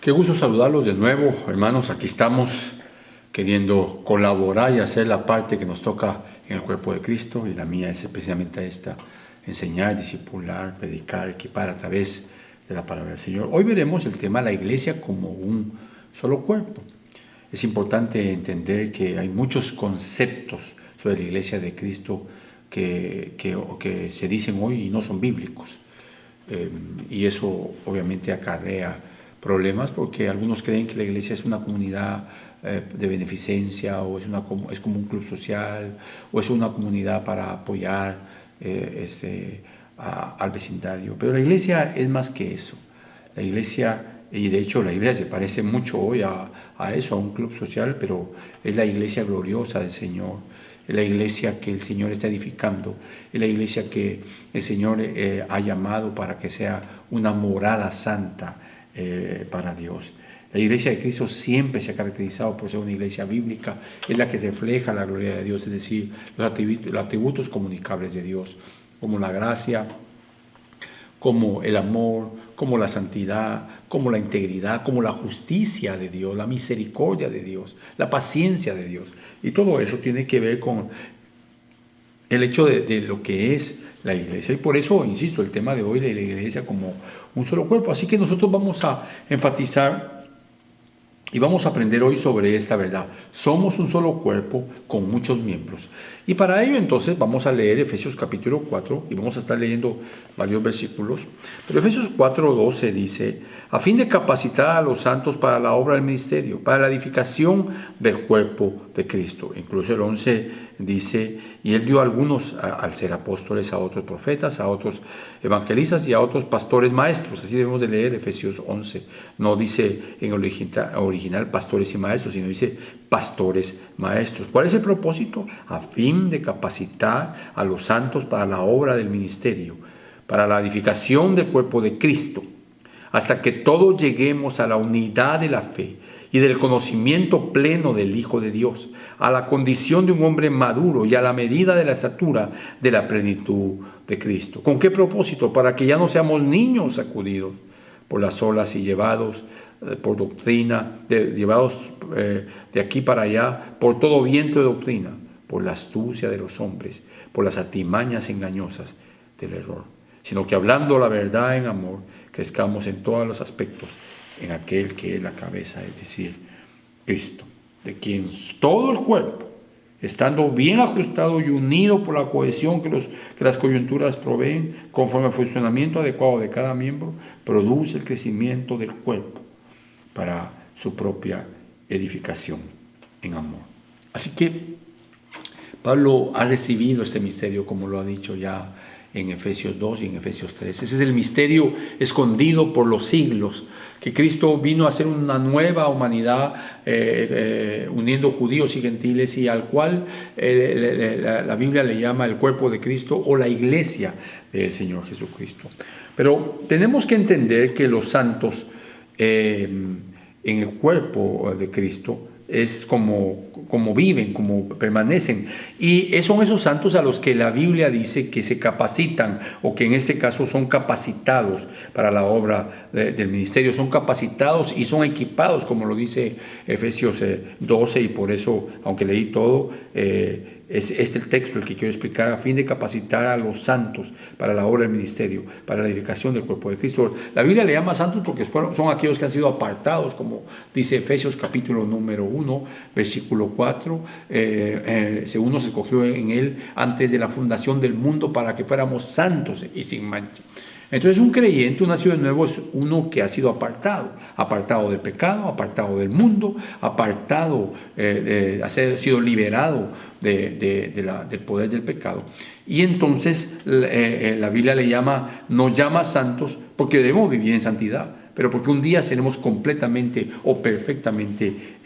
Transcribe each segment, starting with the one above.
Qué gusto saludarlos de nuevo, hermanos. Aquí estamos queriendo colaborar y hacer la parte que nos toca en el cuerpo de Cristo, y la mía es precisamente esta: enseñar, discipular, predicar, equipar a través de la palabra del Señor. Hoy veremos el tema la iglesia como un solo cuerpo. Es importante entender que hay muchos conceptos sobre la iglesia de Cristo que se dicen hoy y no son bíblicos. Y eso obviamente acarrea problemas, porque algunos creen que la iglesia es una comunidad de beneficencia, o es como un club social, o es una comunidad para apoyar al vecindario. Pero la iglesia es más que eso. La iglesia, y de hecho la iglesia se parece mucho hoy a eso, a un club social, pero es la iglesia gloriosa del Señor. Es la iglesia que el Señor está edificando, es la iglesia que el Señor ha llamado para que sea una morada santa para Dios. La iglesia de Cristo siempre se ha caracterizado por ser una iglesia bíblica, es la que refleja la gloria de Dios, es decir, los atributos comunicables de Dios, como la gracia, como el amor, como la santidad, como la integridad, como la justicia de Dios, la misericordia de Dios, la paciencia de Dios. Y todo eso tiene que ver con el hecho de lo que es la iglesia. Y por eso, insisto, el tema de hoy de la iglesia como un solo cuerpo. Así que nosotros vamos a enfatizar y vamos a aprender hoy sobre esta verdad. Somos un solo cuerpo con muchos miembros. Y para ello entonces vamos a leer Efesios capítulo 4 y vamos a estar leyendo varios versículos. Pero Efesios 4:12 dice: a fin de capacitar a los santos para la obra del ministerio, para la edificación del cuerpo de Cristo. Incluso el 11 dice: y él dio a algunos al ser apóstoles, a otros profetas, a otros evangelistas y a otros pastores maestros. Así debemos de leer Efesios 11. No dice en original pastores y maestros, sino dice pastores maestros. ¿Cuál es el propósito? A fin de capacitar a los santos para la obra del ministerio, para la edificación del cuerpo de Cristo, hasta que todos lleguemos a la unidad de la fe y del conocimiento pleno del Hijo de Dios, a la condición de un hombre maduro y a la medida de la estatura de la plenitud de Cristo. ¿Con qué propósito? Para que ya no seamos niños sacudidos por las olas y llevados por doctrina, llevados de aquí para allá, por todo viento de doctrina, por la astucia de los hombres, por las artimañas engañosas del error, sino que hablando la verdad en amor, crezcamos en todos los aspectos en aquel que es la cabeza, es decir, Cristo, de quien todo el cuerpo, estando bien ajustado y unido por la cohesión que las coyunturas proveen, conforme al funcionamiento adecuado de cada miembro, produce el crecimiento del cuerpo para su propia edificación en amor. Así que Pablo ha recibido este misterio, como lo ha dicho ya en Efesios 2 y en Efesios 3. Ese es el misterio escondido por los siglos, que Cristo vino a hacer una nueva humanidad uniendo judíos y gentiles, y al cual la Biblia le llama el cuerpo de Cristo o la iglesia del Señor Jesucristo. Pero tenemos que entender que los santos en el cuerpo de Cristo es como viven, como permanecen. Y son esos santos a los que la Biblia dice que se capacitan, o que en este caso son capacitados para la obra del ministerio. Son capacitados y son equipados, como lo dice Efesios 12, y por eso, aunque leí todo, es el texto el que quiero explicar: a fin de capacitar a los santos para la obra del ministerio, para la edificación del cuerpo de Cristo. La Biblia le llama santos porque son aquellos que han sido apartados, como dice Efesios capítulo número 1, versículo 4. Según nos escogió en él antes de la fundación del mundo, para que fuéramos santos y sin mancha. Entonces, un creyente, un nacido de nuevo, es uno que ha sido apartado del pecado, apartado del mundo, apartado, ha sido liberado del poder del pecado. Y entonces la Biblia nos llama santos porque debemos vivir en santidad, pero porque un día seremos completamente o perfectamente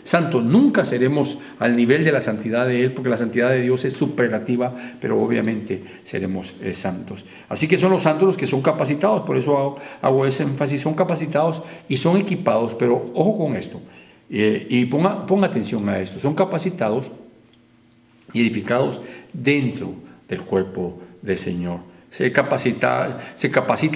santos. Nunca seremos al nivel de la santidad de Él, porque la santidad de Dios es superlativa, pero obviamente seremos santos. Así que son los santos los que son capacitados. Por eso hago ese énfasis: son capacitados y son equipados. Pero ojo con esto, y ponga atención a esto: son capacitados y edificados dentro del cuerpo del Señor. Se capacita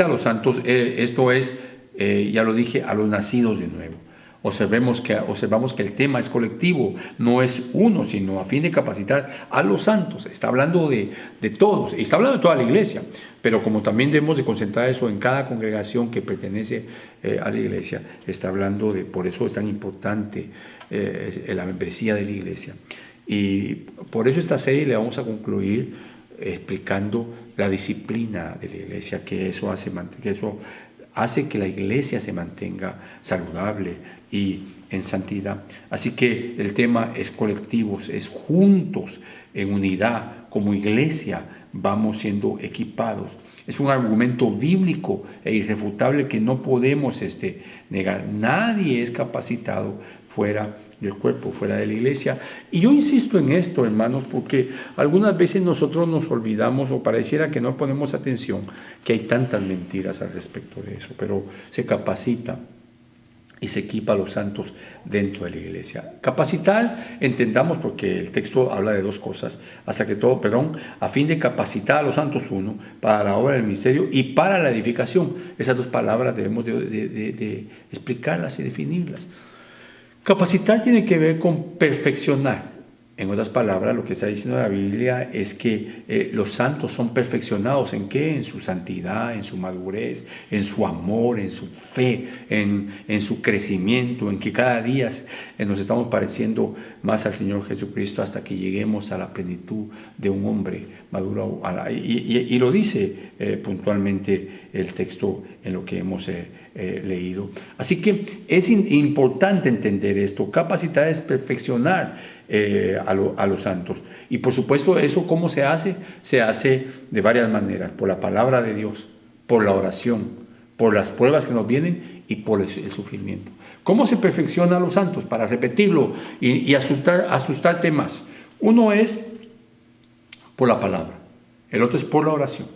a los santos, esto es ya lo dije, a los nacidos de nuevo. Observamos que el tema es colectivo, no es uno, sino a fin de capacitar a los santos. Está hablando de todos, y está hablando de toda la iglesia, pero como también debemos de concentrar eso en cada congregación que pertenece a la iglesia, está hablando por eso es tan importante la membresía de la iglesia. Y por eso esta serie le vamos a concluir explicando la disciplina de la iglesia, que eso hace que la iglesia se mantenga saludable y en santidad. Así que el tema es colectivos, es juntos, en unidad, como iglesia, vamos siendo equipados. Es un argumento bíblico e irrefutable que no podemos negar. Nadie es capacitado fuera del cuerpo, fuera de la iglesia. Y yo insisto en esto, hermanos, porque algunas veces nosotros nos olvidamos o pareciera que no ponemos atención, que hay tantas mentiras al respecto de eso, pero se capacita y se equipa a los santos dentro de la iglesia. Capacitar, entendamos, porque el texto habla de dos cosas, a fin de capacitar a los santos, uno, para la obra del ministerio y para la edificación. Esas dos palabras debemos de explicarlas y definirlas. Capacitar tiene que ver con perfeccionar. En otras palabras, lo que está diciendo la Biblia es que los santos son perfeccionados. ¿En qué? En su santidad, en su madurez, en su amor, en su fe, en su crecimiento, en que cada día nos estamos pareciendo más al Señor Jesucristo hasta que lleguemos a la plenitud de un hombre maduro. Y lo dice puntualmente el texto en lo que hemos leído. Así que es importante entender esto. Capacitar es perfeccionar a los santos. Y por supuesto, ¿eso cómo se hace? Se hace de varias maneras: por la palabra de Dios, por la oración, por las pruebas que nos vienen y por el sufrimiento. ¿Cómo se perfecciona a los santos? Para repetirlo y asustarte más. Uno es por la palabra, el otro es por la oración,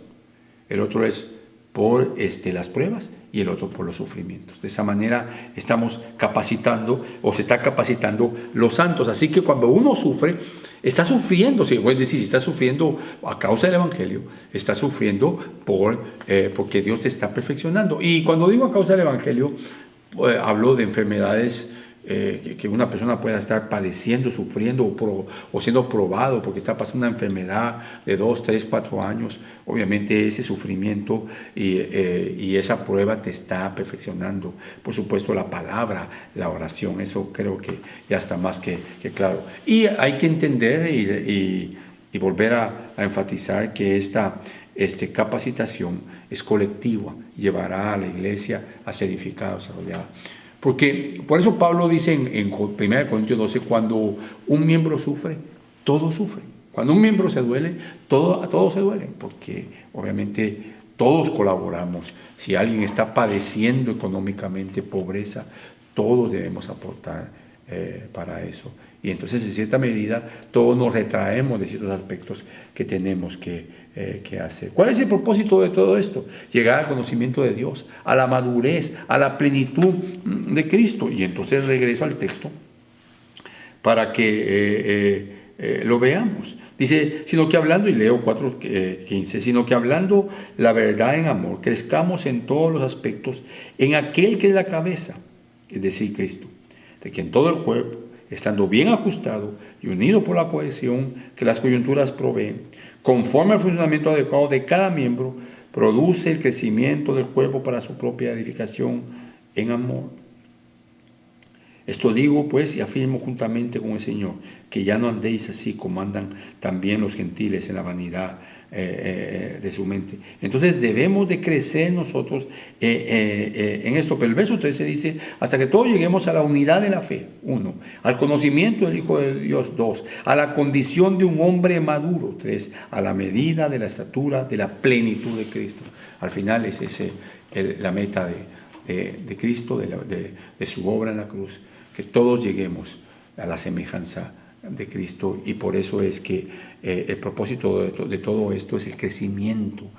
el otro es por las pruebas y el otro por los sufrimientos. De esa manera estamos capacitando o se está capacitando los santos. Así que cuando uno sufre, está sufriendo, si está sufriendo a causa del Evangelio, está sufriendo porque Dios te está perfeccionando. Y cuando digo a causa del Evangelio, hablo de enfermedades que una persona pueda estar padeciendo, sufriendo o siendo probado porque está pasando una enfermedad de 2, 3, 4 años. Obviamente ese sufrimiento y esa prueba te está perfeccionando. Por supuesto, la palabra, la oración, eso creo que ya está más que claro. Y hay que entender y volver a enfatizar que esta capacitación es colectiva, llevará a la iglesia a ser edificada, desarrollada. Porque por eso Pablo dice en 1 Corintios 12, cuando un miembro sufre, todos sufren. Cuando un miembro se duele, todos se duelen, porque obviamente todos colaboramos. Si alguien está padeciendo económicamente pobreza, todos debemos aportar para eso. Y entonces, en cierta medida, todos nos retraemos de ciertos aspectos que tenemos que hacer. ¿Cuál es el propósito de todo esto? Llegar al conocimiento de Dios, a la madurez, a la plenitud de Cristo. Y entonces regreso al texto para que lo veamos. Dice, sino que hablando, y leo 4:15, sino que hablando la verdad en amor, crezcamos en todos los aspectos en aquel que es la cabeza, es decir, Cristo, de quien todo el cuerpo, estando bien ajustado y unido por la cohesión que las coyunturas proveen, conforme al funcionamiento adecuado de cada miembro, produce el crecimiento del cuerpo para su propia edificación en amor. Esto digo, pues, y afirmo juntamente con el Señor, que ya no andéis así como andan también los gentiles en la vanidad de su mente. Entonces debemos de crecer nosotros en esto. Pero el verso 13 dice, hasta que todos lleguemos a la unidad de la fe, 1, al conocimiento del Hijo de Dios, 2, a la condición de un hombre maduro, 3, a la medida de la estatura de la plenitud de Cristo. Al final es la meta de Cristo, de su obra en la cruz, que todos lleguemos a la semejanza de Cristo. Y por eso es que el propósito de todo esto es el crecimiento,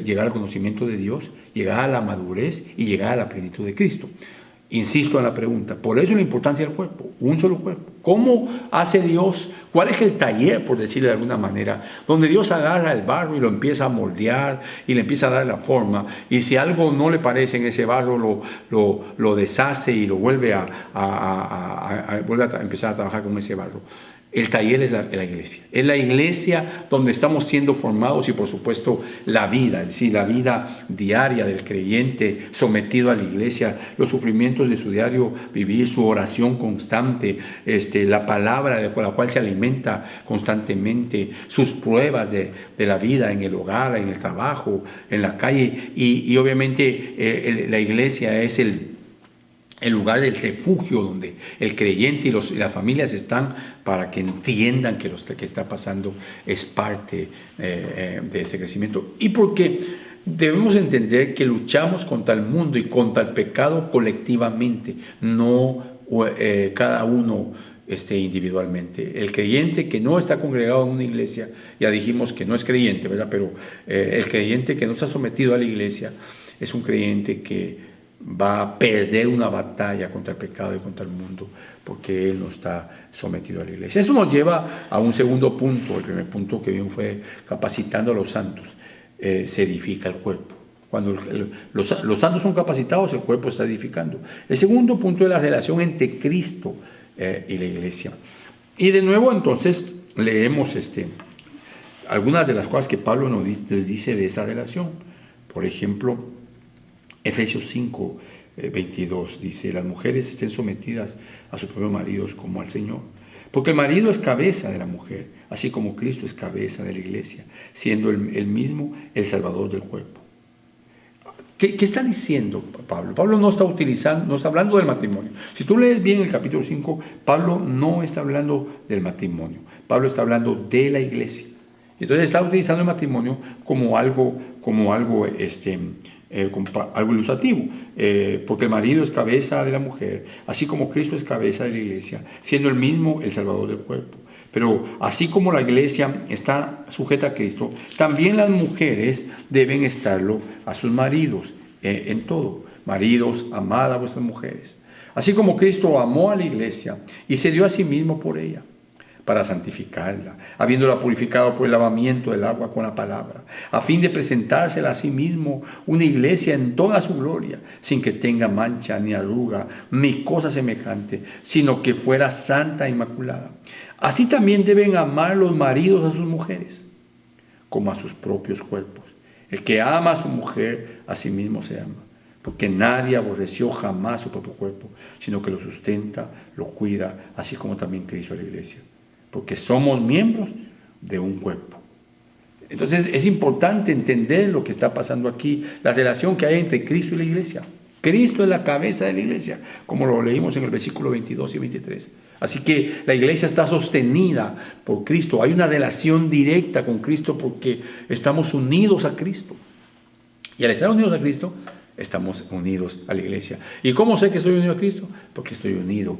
llegar al conocimiento de Dios, llegar a la madurez y llegar a la plenitud de Cristo. Insisto en la pregunta, por eso la importancia del cuerpo, un solo cuerpo. ¿Cómo hace Dios? ¿Cuál es el taller, por decirlo de alguna manera, donde Dios agarra el barro y lo empieza a moldear y le empieza a dar la forma? Y si algo no le parece en ese barro, lo deshace y lo vuelve vuelve a empezar a trabajar con ese barro. El taller es la iglesia. Es la iglesia donde estamos siendo formados y, por supuesto, la vida, es decir, la vida diaria del creyente sometido a la iglesia, los sufrimientos de su diario vivir, su oración constante, la palabra con la cual se alimenta constantemente, sus pruebas de la vida en el hogar, en el trabajo, en la calle. Y obviamente la iglesia es el lugar del refugio donde el creyente y las familias están para que entiendan que lo que está pasando es parte de ese crecimiento. Y porque debemos entender que luchamos contra el mundo y contra el pecado colectivamente, no cada uno individualmente. El creyente que no está congregado en una iglesia, ya dijimos que no es creyente, ¿verdad? Pero el creyente que no está sometido a la iglesia es un creyente que va a perder una batalla contra el pecado y contra el mundo, porque él no está sometido a la iglesia. Eso nos lleva a un segundo punto. El primer punto que vimos fue capacitando a los santos. Se edifica el cuerpo. Cuando los santos son capacitados, el cuerpo está edificando. El segundo punto es la relación entre Cristo y la iglesia. Y de nuevo entonces leemos algunas de las cosas que Pablo nos dice de esa relación. Por ejemplo, Efesios 5, 22 dice: las mujeres estén sometidas a sus propios maridos como al Señor, porque el marido es cabeza de la mujer, así como Cristo es cabeza de la iglesia, siendo él mismo el Salvador del cuerpo. ¿Qué está diciendo Pablo? Pablo no está hablando del matrimonio. Si tú lees bien el capítulo 5, Pablo no está hablando del matrimonio. Pablo está hablando de la iglesia. Entonces está utilizando el matrimonio como algo ilustrativo, porque el marido es cabeza de la mujer, así como Cristo es cabeza de la iglesia, siendo él mismo el Salvador del cuerpo. Pero así como la iglesia está sujeta a Cristo, también las mujeres deben estarlo a sus maridos en todo. Maridos, amad a vuestras mujeres, así como Cristo amó a la iglesia y se dio a sí mismo por ella, para santificarla, habiéndola purificado por el lavamiento del agua con la palabra, a fin de presentársela a sí mismo una iglesia en toda su gloria, sin que tenga mancha, ni arruga, ni cosa semejante, sino que fuera santa e inmaculada. Así también deben amar los maridos a sus mujeres, como a sus propios cuerpos. El que ama a su mujer, a sí mismo se ama, porque nadie aborreció jamás su propio cuerpo, sino que lo sustenta, lo cuida, así como también Cristo a la iglesia, porque somos miembros de un cuerpo. Entonces es importante entender lo que está pasando aquí, la relación que hay entre Cristo y la iglesia. Cristo es la cabeza de la iglesia, como lo leímos en el versículo 22 y 23. Así que la iglesia está sostenida por Cristo. Hay una relación directa con Cristo porque estamos unidos a Cristo. Y al estar unidos a Cristo, estamos unidos a la iglesia. ¿Y cómo sé que estoy unido a Cristo? Porque estoy unido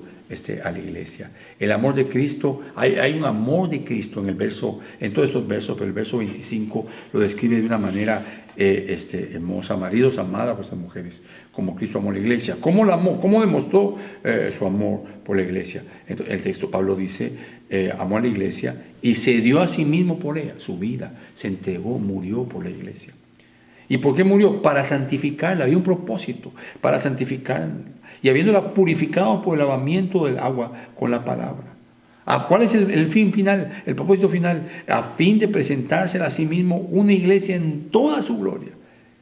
a la iglesia. El amor de Cristo, hay un amor de Cristo en todos estos versos, pero el verso 25 lo describe de una manera hermosa. Maridos, amad a vuestras mujeres, como Cristo amó a la iglesia. ¿Cómo la amó? ¿Cómo demostró su amor por la iglesia? Entonces, el texto Pablo dice, amó a la iglesia y se dio a sí mismo por ella, su vida, se entregó, murió por la iglesia. ¿Y por qué murió? Para santificarla. Había un propósito, para santificarla. Y habiéndola purificado por el lavamiento del agua con la palabra. ¿Cuál es el fin final? El propósito final. A fin de presentársela a sí mismo una iglesia en toda su gloria.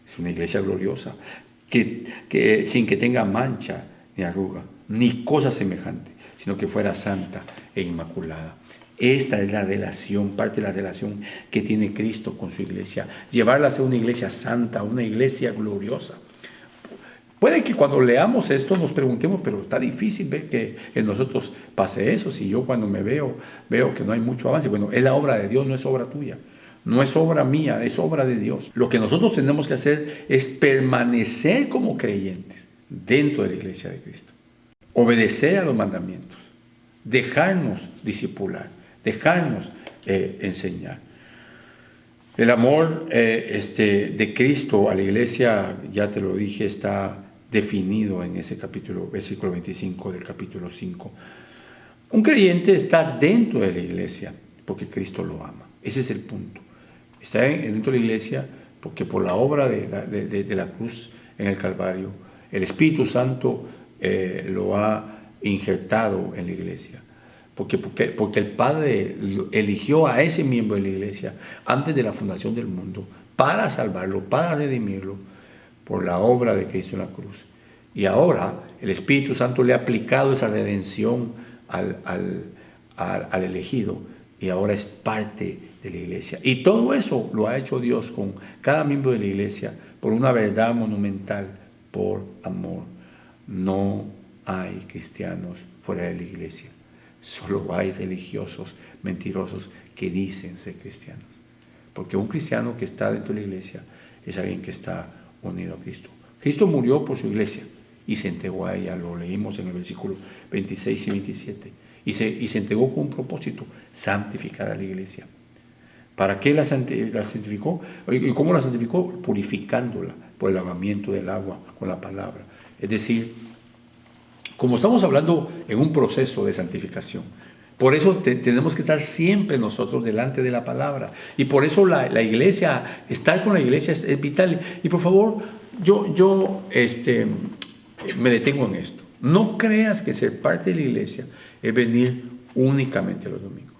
Es una iglesia gloriosa, que sin que tenga mancha, ni arruga, ni cosa semejante, sino que fuera santa e inmaculada. Esta es la relación, parte de la relación que tiene Cristo con su iglesia. Llevarla a ser una iglesia santa, una iglesia gloriosa. Puede que cuando leamos esto nos preguntemos, pero está difícil ver que en nosotros pase eso. Si yo cuando me veo que no hay mucho avance. Bueno, es la obra de Dios, no es obra tuya. No es obra mía, es obra de Dios. Lo que nosotros tenemos que hacer es permanecer como creyentes dentro de la iglesia de Cristo. Obedecer a los mandamientos. Dejarnos discipular. Dejarnos enseñar. El amor de Cristo a la iglesia, ya te lo dije, está definido en ese capítulo, versículo 25 del capítulo 5. Un creyente está dentro de la iglesia porque Cristo lo ama. Ese es el punto. Está dentro de la iglesia porque por la obra de la cruz en el Calvario, el Espíritu Santo lo ha injertado en la iglesia. Porque el Padre eligió a ese miembro de la iglesia antes de la fundación del mundo para salvarlo, para redimirlo por la obra de Cristo en la cruz. Y ahora el Espíritu Santo le ha aplicado esa redención al elegido y ahora es parte de la iglesia. Y todo eso lo ha hecho Dios con cada miembro de la iglesia por una verdad monumental, por amor. No hay cristianos fuera de la iglesia. Solo hay religiosos mentirosos que dicen ser cristianos. Porque un cristiano que está dentro de la iglesia es alguien que está unido a Cristo. Cristo murió por su iglesia y se entregó a ella, lo leímos en el versículo 26 y 27. Y se entregó con un propósito, santificar a la iglesia. ¿Para qué la santificó? ¿Y cómo la santificó? Purificándola por el lavamiento del agua con la palabra. Es decir, como estamos hablando en un proceso de santificación, por eso tenemos que estar siempre nosotros delante de la palabra. Y por eso la iglesia, estar con la iglesia es vital. Y por favor, yo me detengo en esto. No creas que ser parte de la iglesia es venir únicamente los domingos.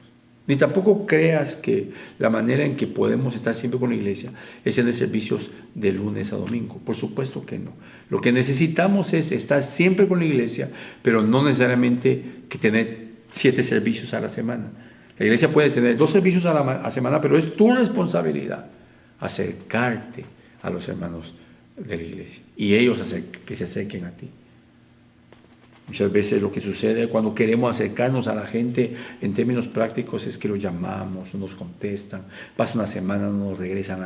Ni tampoco creas que la manera en que podemos estar siempre con la iglesia es en servicios de lunes a domingo. Por supuesto que no. Lo que necesitamos es estar siempre con la iglesia, pero no necesariamente que tener 7 servicios a la semana. La iglesia puede tener 2 servicios a la semana, pero es tu responsabilidad acercarte a los hermanos de la iglesia y ellos que se acerquen a ti. Muchas veces lo que sucede cuando queremos acercarnos a la gente en términos prácticos es que los llamamos, no nos contestan, pasa una semana, no nos regresan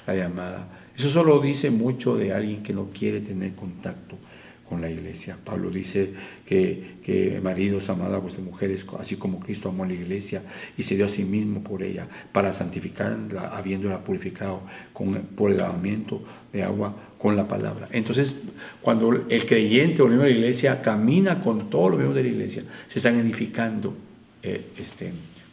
la llamada. Eso solo dice mucho de alguien que no quiere tener contacto con la iglesia. Pablo dice que maridos, amad a vuestras mujeres, así como Cristo amó a la iglesia y se dio a sí mismo por ella, para santificarla, habiéndola purificado por el lavamiento de agua con la palabra. Entonces, cuando el creyente o el miembro de la iglesia camina con todos los miembros de la iglesia, se están edificando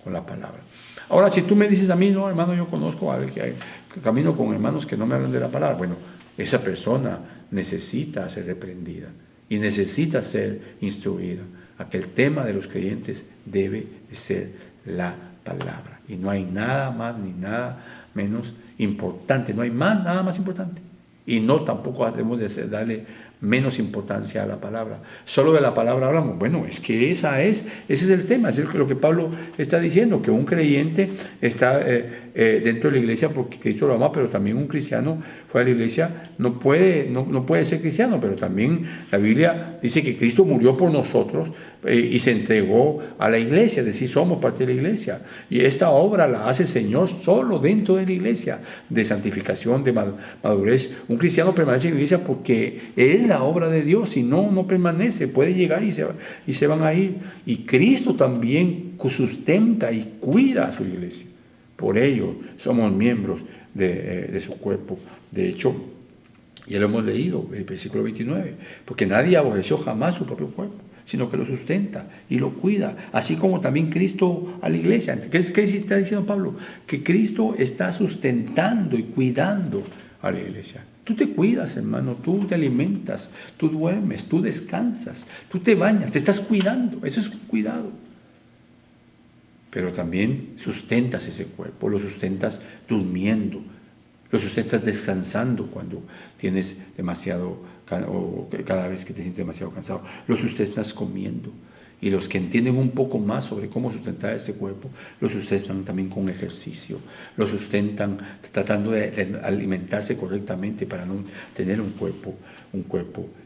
con la palabra. Ahora, si tú me dices a mí, no, hermano, yo conozco a alguien que camino con hermanos que no me hablan de la palabra, bueno, esa persona necesita ser reprendida y necesita ser instruida. Aquel tema de los creyentes debe ser la palabra. Y no hay nada más ni nada menos importante. No hay nada más importante. Y no tampoco debemos de darle menos importancia a la palabra. Solo de la palabra hablamos. Bueno, es que ese es el tema. Es lo que Pablo está diciendo, que un creyente está dentro de la iglesia porque Cristo lo ama, pero también un cristiano fuera de la iglesia no puede ser cristiano, pero también la Biblia dice que Cristo murió por nosotros y se entregó a la iglesia, es decir, somos parte de la iglesia. Y esta obra la hace el Señor solo dentro de la iglesia, de santificación, de madurez. Un cristiano permanece en la iglesia porque es la obra de Dios, si no permanece, puede llegar y se van a ir. Y Cristo también sustenta y cuida a su iglesia. Por ello somos miembros de su cuerpo. De hecho, ya lo hemos leído, el versículo 29, porque nadie aborreció jamás su propio cuerpo, sino que lo sustenta y lo cuida, así como también Cristo a la iglesia. ¿Qué está diciendo Pablo? Que Cristo está sustentando y cuidando a la iglesia. Tú te cuidas, hermano, tú te alimentas, tú duermes, tú descansas, tú te bañas, te estás cuidando, eso es cuidado. Pero también sustentas ese cuerpo, lo sustentas durmiendo, lo sustentas descansando cuando tienes demasiado, o cada vez que te sientes demasiado cansado, lo sustentas comiendo. Y los que entienden un poco más sobre cómo sustentar este cuerpo, lo sustentan también con ejercicio, lo sustentan tratando de alimentarse correctamente para no tener un cuerpo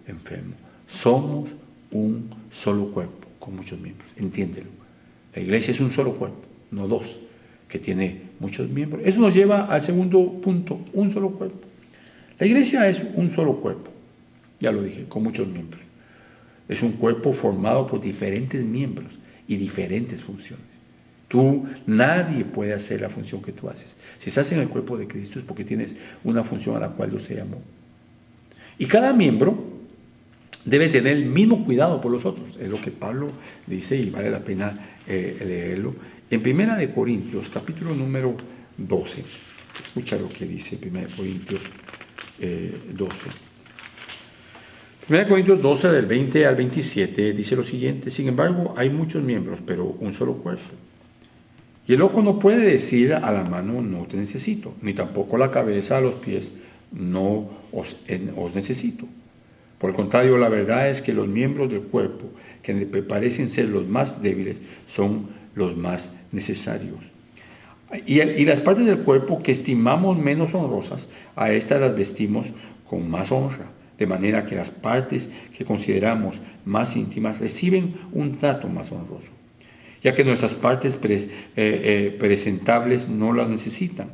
enfermo. Somos un solo cuerpo con muchos miembros, entiéndelo. La iglesia es un solo cuerpo, no 2, que tiene muchos miembros. Eso nos lleva al segundo punto, un solo cuerpo. La iglesia es un solo cuerpo, ya lo dije, con muchos miembros. Es un cuerpo formado por diferentes miembros y diferentes funciones. Nadie puede hacer la función que tú haces. Si estás en el cuerpo de Cristo es porque tienes una función a la cual Dios te llamó. Y cada miembro debe tener el mismo cuidado por los otros. Es lo que Pablo dice y vale la pena leerlo. En 1 Corintios, capítulo número 12, escucha lo que dice 1 Corintios 12. 1 Corintios 12, del 20 al 27, dice lo siguiente: sin embargo, hay muchos miembros, pero un solo cuerpo. Y el ojo no puede decir a la mano, no te necesito, ni tampoco la cabeza a los pies, no os necesito. Por el contrario, la verdad es que los miembros del cuerpo, que parecen ser los más débiles, son los más necesarios. Y las partes del cuerpo que estimamos menos honrosas, a estas las vestimos con más honra, de manera que las partes que consideramos más íntimas reciben un trato más honroso, ya que nuestras partes presentables no las necesitan.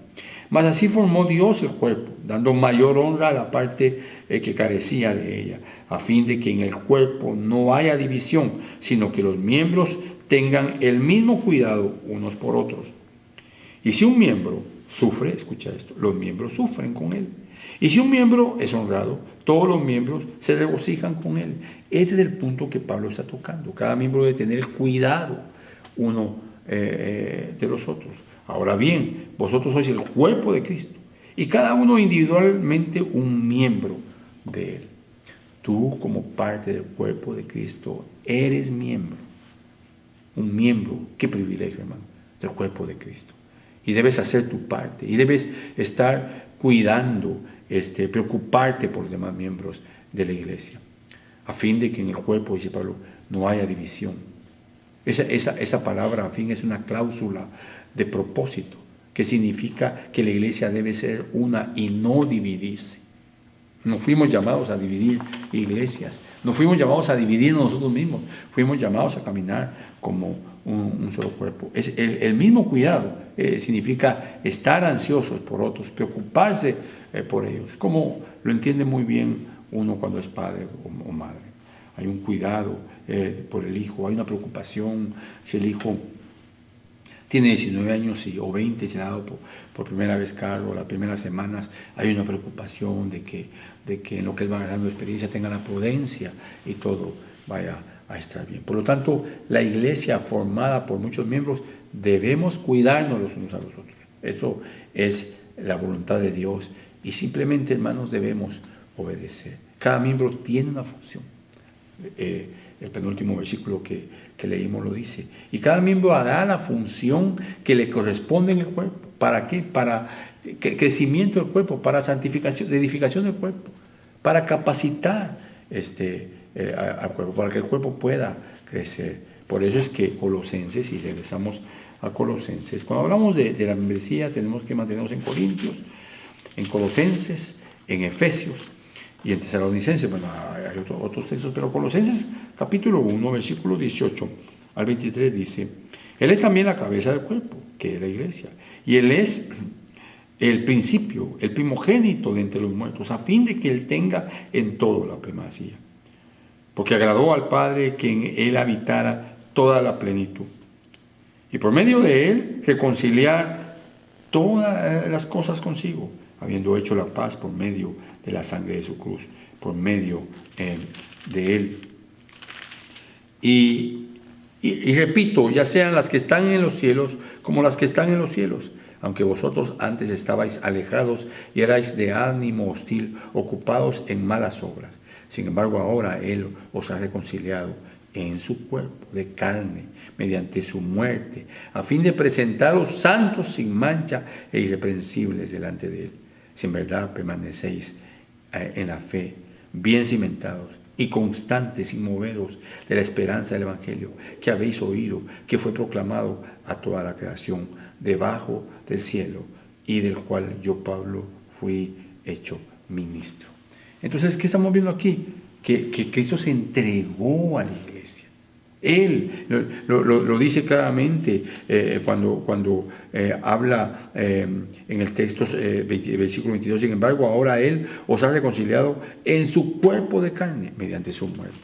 Mas así formó Dios el cuerpo, dando mayor honra a la parte que carecía de ella, a fin de que en el cuerpo no haya división, sino que los miembros tengan el mismo cuidado unos por otros. Y si un miembro sufre, escucha esto, los miembros sufren con él. Y si un miembro es honrado, todos los miembros se regocijan con él. Ese es el punto que Pablo está tocando. Cada miembro debe tener cuidado uno de los otros. Ahora bien, vosotros sois el cuerpo de Cristo y cada uno individualmente un miembro de él. Tú, como parte del cuerpo de Cristo, eres miembro. Un miembro, qué privilegio, hermano, del cuerpo de Cristo. Y debes hacer tu parte y debes estar cuidando, preocuparte por los demás miembros de la iglesia, a fin de que en el cuerpo, dice Pablo, no haya división. Esa palabra, a fin, es una cláusula de propósito, que significa que la iglesia debe ser una y no dividirse. No fuimos llamados a dividir iglesias, no fuimos llamados a dividirnos nosotros mismos, fuimos llamados a caminar como un solo cuerpo. Es el mismo cuidado significa estar ansiosos por otros, preocuparse por ellos, como lo entiende muy bien uno cuando es padre o madre. Hay un cuidado por el hijo, hay una preocupación. Si el hijo tiene 19 años o 20 y se ha dado por primera vez cargo, las primeras semanas, hay una preocupación de que en lo que él va ganando experiencia tenga la prudencia y todo vaya a estar bien. Por lo tanto, la iglesia formada por muchos miembros, debemos cuidarnos los unos a los otros. Eso es la voluntad de Dios y simplemente, hermanos, debemos obedecer. Cada miembro tiene una función. El penúltimo versículo que leímos lo dice. Y cada miembro hará la función que le corresponde en el cuerpo. ¿Para qué? Para crecimiento del cuerpo, para santificación, edificación del cuerpo, para capacitar al cuerpo, para que el cuerpo pueda crecer. Por eso es que Colosenses, y regresamos a Colosenses, cuando hablamos de la membresía tenemos que mantenernos en Corintios, en Colosenses, en Efesios y en Tesalonicenses. Bueno, hay otros textos, pero Colosenses capítulo 1, versículo 18 al 23 dice: Él es también la cabeza del cuerpo, que es la iglesia, y Él es el principio, el primogénito de entre los muertos, a fin de que Él tenga en todo la primacía. Porque agradó al Padre que en Él habitara toda la plenitud, y por medio de Él reconciliar todas las cosas consigo, habiendo hecho la paz por medio de la sangre de su cruz, por medio de Él. Y repito, ya sean las que están en los cielos como las que están en los cielos, aunque vosotros antes estabais alejados y erais de ánimo hostil, ocupados en malas obras. Sin embargo, ahora Él os ha reconciliado en su cuerpo de carne, mediante su muerte, a fin de presentaros santos, sin mancha e irreprensibles delante de Él. Si en verdad permanecéis en la fe, bien cimentados y constantes, sin moveros de la esperanza del Evangelio que habéis oído, que fue proclamado a toda la creación debajo del cielo, y del cual yo, Pablo, fui hecho ministro. Entonces, ¿qué estamos viendo aquí? Que Cristo se entregó a la iglesia. Él lo dice claramente cuando habla en el texto versículo 22. Sin embargo, ahora Él os ha reconciliado en su cuerpo de carne mediante su muerte.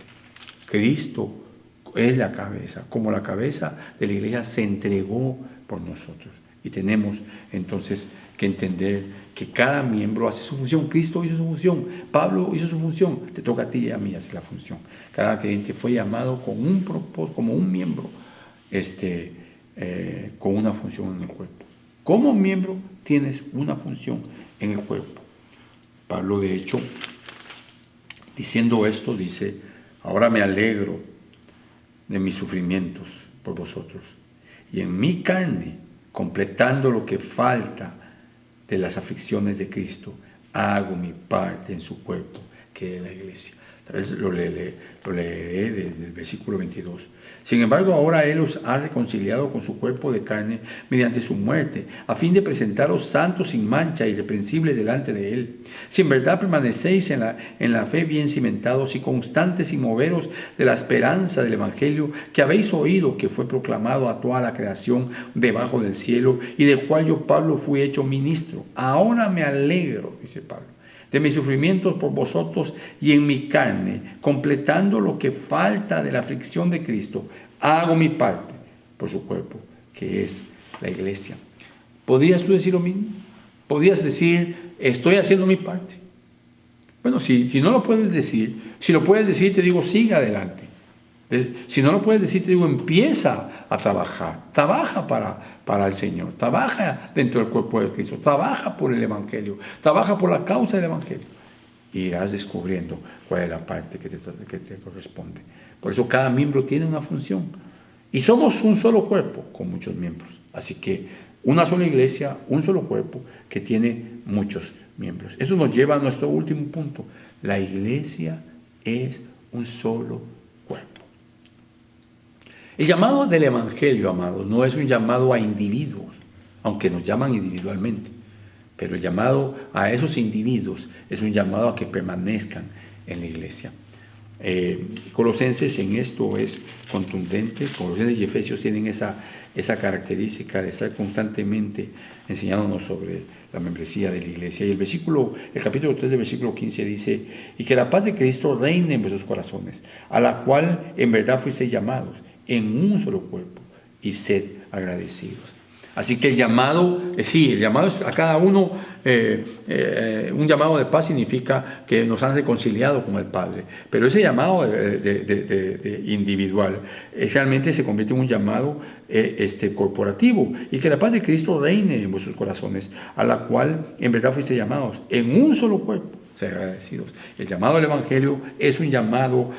Cristo es la cabeza, como la cabeza de la iglesia se entregó por nosotros. Y tenemos entonces que entender que cada miembro hace su función. Cristo hizo su función, Pablo hizo su función, te toca a ti y a mí hacer la función. Cada creyente fue llamado con un propósito, como un miembro, con una función en el cuerpo. Como miembro tienes una función en el cuerpo. Pablo, de hecho, diciendo esto, dice: ahora me alegro de mis sufrimientos por vosotros, y en mi carne, completando lo que falta de las aflicciones de Cristo, hago mi parte en su cuerpo, que es la iglesia. Tal vez lo leeré desde el versículo 22. Sin embargo, ahora Él os ha reconciliado con su cuerpo de carne mediante su muerte, a fin de presentaros santos, sin mancha, irreprensibles delante de Él. Si en verdad permanecéis en la fe bien cimentados y constantes, sin moveros de la esperanza del Evangelio que habéis oído, que fue proclamado a toda la creación debajo del cielo, y del cual yo, Pablo, fui hecho ministro. Ahora me alegro, dice Pablo, de mis sufrimientos por vosotros, y en mi carne, completando lo que falta de la aflicción de Cristo, hago mi parte por su cuerpo, que es la iglesia. ¿Podrías tú decir lo mismo? ¿Podrías decir, estoy haciendo mi parte? Bueno, si no lo puedes decir, si lo puedes decir, te digo, siga adelante. Si no lo puedes decir, te digo, empieza a trabajar. Trabaja para el Señor. Trabaja dentro del cuerpo de Cristo. Trabaja por el Evangelio. Trabaja por la causa del Evangelio. Y irás descubriendo cuál es la parte que te corresponde. Por eso cada miembro tiene una función. Y somos un solo cuerpo con muchos miembros. Así que una sola iglesia, un solo cuerpo que tiene muchos miembros. Eso nos lleva a nuestro último punto. La iglesia es un solo cuerpo. El llamado del Evangelio, amados, no es un llamado a individuos, aunque nos llaman individualmente, pero el llamado a esos individuos es un llamado a que permanezcan en la iglesia. Colosenses en esto es contundente. Colosenses y Efesios tienen esa característica de estar constantemente enseñándonos sobre la membresía de la iglesia. Y el capítulo 3 del versículo 15 dice: y que la paz de Cristo reine en vuestros corazones, a la cual en verdad fuisteis llamados en un solo cuerpo, y sed agradecidos. Así que el llamado es a cada uno, un llamado de paz significa que nos han reconciliado con el Padre, pero ese llamado individual realmente se convierte en un llamado corporativo, y que la paz de Cristo reine en vuestros corazones, a la cual en verdad fuiste llamados en un solo cuerpo. Ser agradecidos. El llamado del Evangelio es un llamado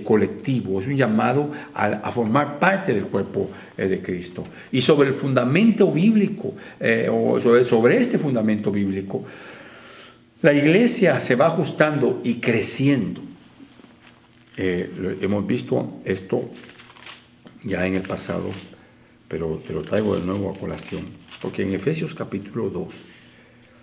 colectivo, es un llamado a formar parte del cuerpo de Cristo. Y sobre el fundamento bíblico, o sobre este fundamento bíblico, la iglesia se va ajustando y creciendo. Hemos visto esto ya en el pasado, pero te lo traigo de nuevo a colación, porque en Efesios capítulo 2,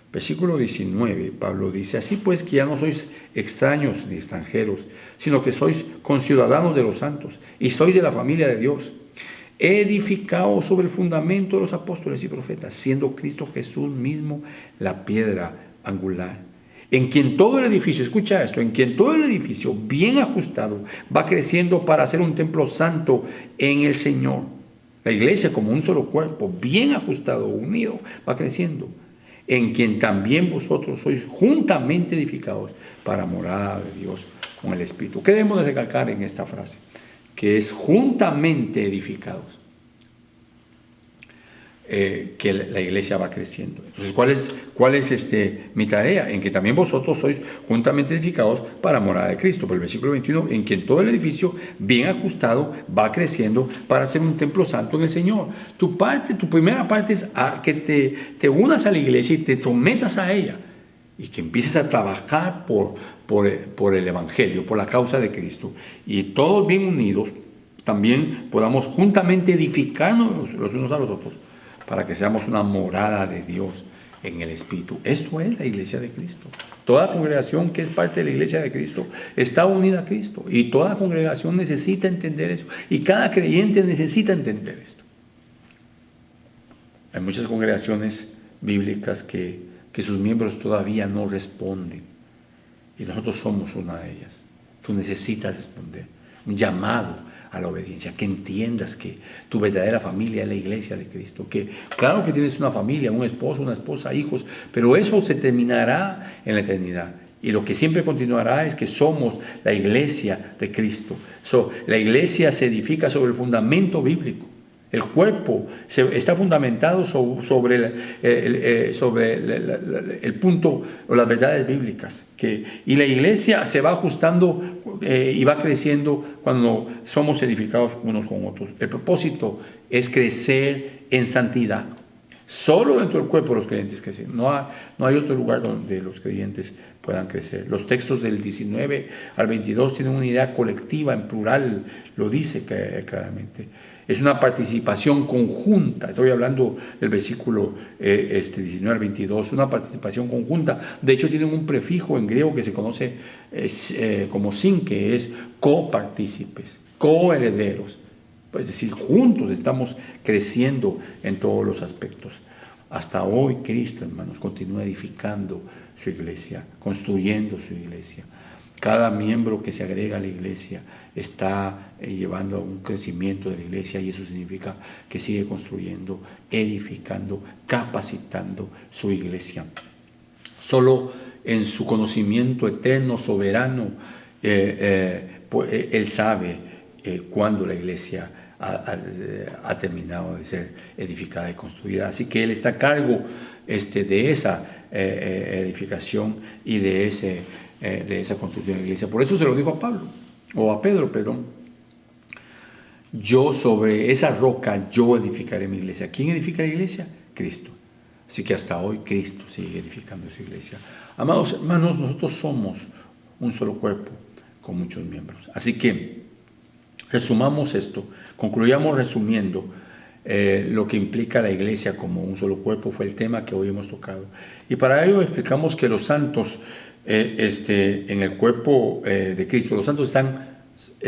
versículo 19, Pablo dice: así pues, que ya no sois extraños ni extranjeros, sino que sois conciudadanos de los santos y sois de la familia de Dios, edificados sobre el fundamento de los apóstoles y profetas, siendo Cristo Jesús mismo la piedra angular, en quien todo el edificio, escucha esto, en quien todo el edificio bien ajustado va creciendo para ser un templo santo en el Señor. La iglesia, como un solo cuerpo, bien ajustado, unido, va creciendo, en quien también vosotros sois juntamente edificados para morada de Dios con el Espíritu. ¿Qué debemos de recalcar en esta frase? Que es juntamente edificados, que la iglesia va creciendo. Entonces, ¿cuál es mi tarea? En que también vosotros sois juntamente edificados para morada de Cristo. Por el versículo 21, en quien todo el edificio bien ajustado va creciendo para ser un templo santo en el Señor. Tu primera parte es que te unas a la iglesia y te sometas a ella, y que empieces a trabajar por el Evangelio, por la causa de Cristo, y todos bien unidos también podamos juntamente edificarnos los unos a los otros, para que seamos una morada de Dios en el Espíritu. Esto es la iglesia de Cristo. Toda congregación que es parte de la iglesia de Cristo está unida a Cristo, y toda congregación necesita entender eso, y cada creyente necesita entender esto. Hay muchas congregaciones bíblicas que sus miembros todavía no responden, y nosotros somos una de ellas. Tú necesitas responder. un llamado a la obediencia, que entiendas que tu verdadera familia es la iglesia de Cristo, que claro que tienes una familia, un esposo, una esposa, hijos, pero eso se terminará en la eternidad. Y lo que siempre continuará es que somos la iglesia de Cristo. La iglesia se edifica sobre el fundamento bíblico. El cuerpo está fundamentado sobre el punto o las verdades bíblicas. Y la iglesia se va ajustando y va creciendo cuando somos edificados unos con otros. El propósito es crecer en santidad. Solo dentro del cuerpo los creyentes crecen. No hay otro lugar donde los creyentes puedan crecer. Los textos del 19 al 22 tienen una idea colectiva, en plural, lo dice claramente. Es una participación conjunta. Estoy hablando del versículo 19 al 22, una participación conjunta. De hecho, tienen un prefijo en griego que se conoce como sin, que es copartícipes, coherederos. Es decir, juntos estamos creciendo en todos los aspectos. Hasta hoy Cristo, hermanos, continúa edificando su iglesia, construyendo su iglesia. Cada miembro que se agrega a la iglesia está llevando a un crecimiento de la iglesia, y eso significa que sigue construyendo, edificando, capacitando su iglesia. Solo en su conocimiento eterno, soberano, Él sabe cuándo la iglesia ha terminado de ser edificada y construida. Así que Él está a cargo de esa edificación y de esa construcción de la iglesia. Por eso se lo dijo a Pedro, perdón. Yo sobre esa roca, yo edificaré mi iglesia. ¿Quién edifica la iglesia? Cristo. Así que hasta hoy Cristo sigue edificando su iglesia. Amados hermanos, nosotros somos un solo cuerpo con muchos miembros. Así que resumamos esto, concluyamos resumiendo lo que implica la iglesia como un solo cuerpo. Fue el tema que hoy hemos tocado. Y para ello explicamos que los santos en el cuerpo de Cristo, los santos están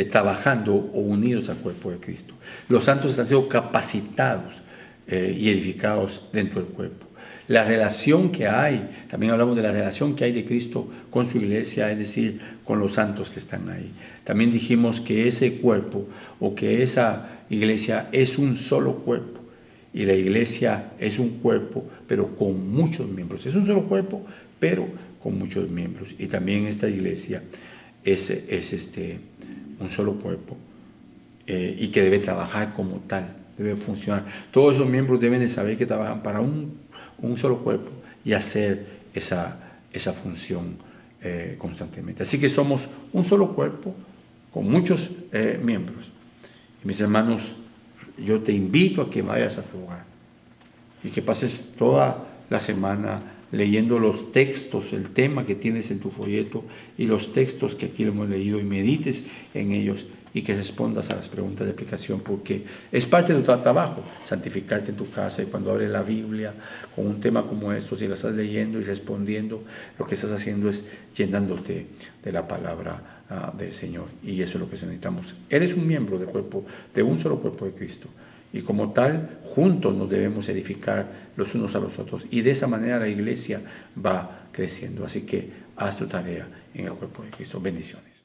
trabajando o unidos al cuerpo de Cristo. Los santos están siendo capacitados y edificados dentro del cuerpo. La relación que hay, también hablamos de la relación que hay de Cristo con su iglesia, es decir, con los santos que están ahí. También dijimos que ese cuerpo o que esa iglesia es un solo cuerpo, y la iglesia es un cuerpo pero con muchos miembros. Es un solo cuerpo pero con muchos miembros, y también esta iglesia es un solo cuerpo y que debe trabajar como tal, debe funcionar. Todos esos miembros deben de saber que trabajan para un solo cuerpo y hacer esa función constantemente. Así que somos un solo cuerpo con muchos miembros. Y mis hermanos, yo te invito a que vayas a tu hogar y que pases toda la semana leyendo los textos, el tema que tienes en tu folleto y los textos que aquí hemos leído, y medites en ellos y que respondas a las preguntas de aplicación, porque es parte de tu trabajo santificarte en tu casa. Y cuando abres la Biblia con un tema como estos, si la estás leyendo y respondiendo, lo que estás haciendo es llenándote de la palabra del Señor, y eso es lo que necesitamos. Eres un miembro del cuerpo, de un solo cuerpo de Cristo, y como tal, juntos nos debemos edificar los unos a los otros, y de esa manera la iglesia va creciendo. Así que haz tu tarea en el cuerpo de Cristo. Bendiciones.